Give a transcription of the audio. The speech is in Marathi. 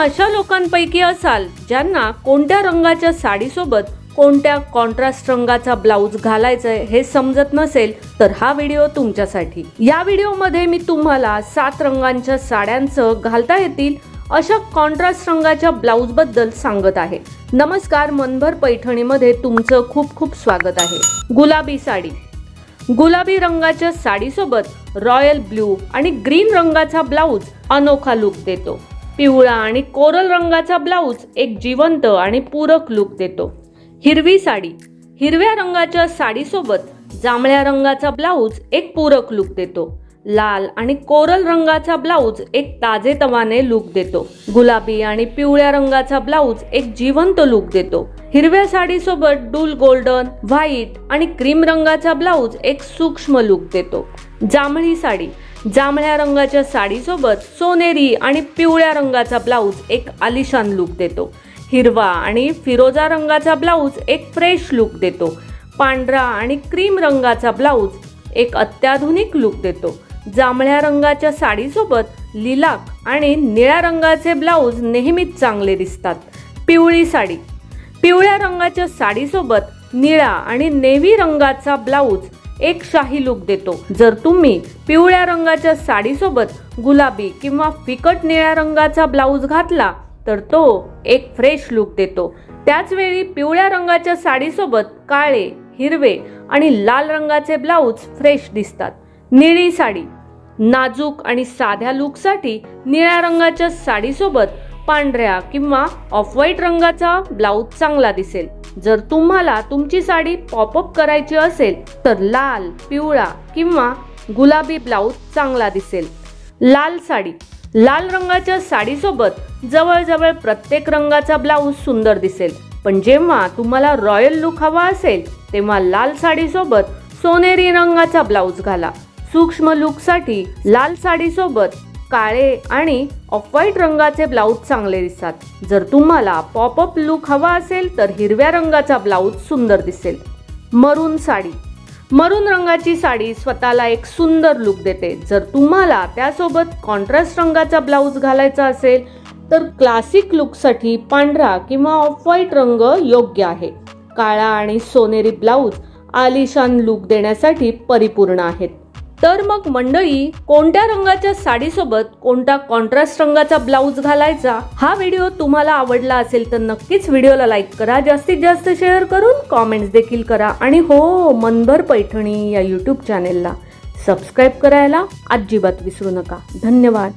अशा लोकांपैकी असाल ज्यांना कोणत्या रंगाच्या साडीसोबत कोणत्या कॉन्ट्रास्ट रंगाचा ब्लाउज घालायचा हे समजत नसेल तर हा व्हिडिओ तुमच्यासाठी। या व्हिडिओमध्ये मी तुम्हाला 7 रंगांच्या साड्यांचं घालता येतील अशा कॉन्ट्रास्ट रंगाच्या ब्लाउज बद्दल सांगत आहे। नमस्कार, मनभर पैठणीमध्ये तुमचं खूप खूप स्वागत आहे। गुलाबी साडी। गुलाबी रंगाच्या साडीसोबत रॉयल ब्लू आणि ग्रीन रंगाचा ब्लाउज अनोखा लुक देतो। पिवळा आणि कोरल रंगाचा ब्लाउज एक जिवंत आणि पूरक लुक देतो। हिरवी साडी। हिरव्या रंगाच्या साडीसोबत जांभळ्या रंगाचा ब्लाउज एक पूरक लुक देतो। लाल आणि कोरल रंगाचा ब्लाउज एक ताजेतवाने लुक देतो। गुलाबी आणि पिवळ्या रंगाचा ब्लाउज एक जिवंत लुक देतो। हिरव्या साडीसोबत डूल गोल्डन, व्हाईट आणि क्रीम रंगाचा ब्लाउज एक सूक्ष्म लुक देतो। जांभळी साडी। जांभळ्या रंगाच्या साडीसोबत सोनेरी आणि पिवळ्या रंगाचा ब्लाउज एक आलिशान लुक देतो। हिरवा आणि फिरोजा रंगाचा ब्लाउज एक फ्रेश लुक देतो। पांढरा आणि क्रीम रंगाचा ब्लाउज एक अत्याधुनिक लुक देतो। जांभळ्या रंगाच्या साडीसोबत लिलाक आणि निळ्या रंगाचे ब्लाउज नेहमीच चांगले दिसतात। पिवळी साडी। पिवळ्या रंगाच्या साडीसोबत निळा आणि नेव्ही रंगाचा ब्लाउज एक शाही लुक देतो। जर तुम्ही पिवळ्या रंगाच्या साडीसोबत गुलाबी किंवा फिकट निळ्या रंगाचा ब्लाउज घातला तर तो एक फ्रेश लुक देतो। त्याच वेळी पिवळ्या रंगाच्या साडीसोबत काळे, हिरवे आणि लाल रंगाचे ब्लाउज फ्रेश दिसतात। निळी साडी। नाजूक आणि साध्या लुकसाठी निळ्या रंगाच्या साडीसोबत पांढऱ्या किंवा ऑफ व्हाईट रंगाचा ब्लाउज चांगला दिसेल। जर तुम्हाला तुमची साडी पॉपअप करायची असेल तर लाल, पिवळा किंवा गुलाबी ब्लाउज चांगला दिसेल। लाल साडी। लाल रंगाच्या साडीसोबत जवळजवळ प्रत्येक रंगाचा ब्लाउज सुंदर दिसेल, पण जेव्हा तुम्हाला रॉयल लुक हवा असेल तेव्हा लाल साडीसोबत सोनेरी रंगाचा ब्लाउज घाला। सूक्ष्म लुकसाठी लाल साडीसोबत काळे आणि ऑफ व्हाईट रंगाचे ब्लाउज चांगले दिसतात। जर तुम्हाला पॉपअप लुक हवा असेल तर हिरव्या रंगाचा ब्लाउज सुंदर दिसेल। मरून साडी। मरून रंगाची साडी स्वतःला एक सुंदर लुक देते। जर तुम्हाला त्यासोबत कॉन्ट्रास्ट रंगाचा ब्लाउज घालायचा असेल तर क्लासिक लुकसाठी पांढरा किंवा ऑफ व्हाईट रंग योग्य आहे। काळा आणि सोनेरी ब्लाउज आलिशान लुक देण्यासाठी परिपूर्ण आहेत। तर मग मंडळी, कोणत्या रंगाच्या साडीसोबत कोणता कॉन्ट्रास्ट रंगाचा ब्लाउज घालायचा हा व्हिडिओ तुम्हाला आवडला असेल तर नक्कीच व्हिडिओला लाईक करा, जास्तीत जास्त शेअर करून कॉमेंट्स देखील करा आणि हो, मनभर पैठणी या यूट्यूब चॅनेलला सबस्क्राईब करायला अजिबात विसरू नका। धन्यवाद।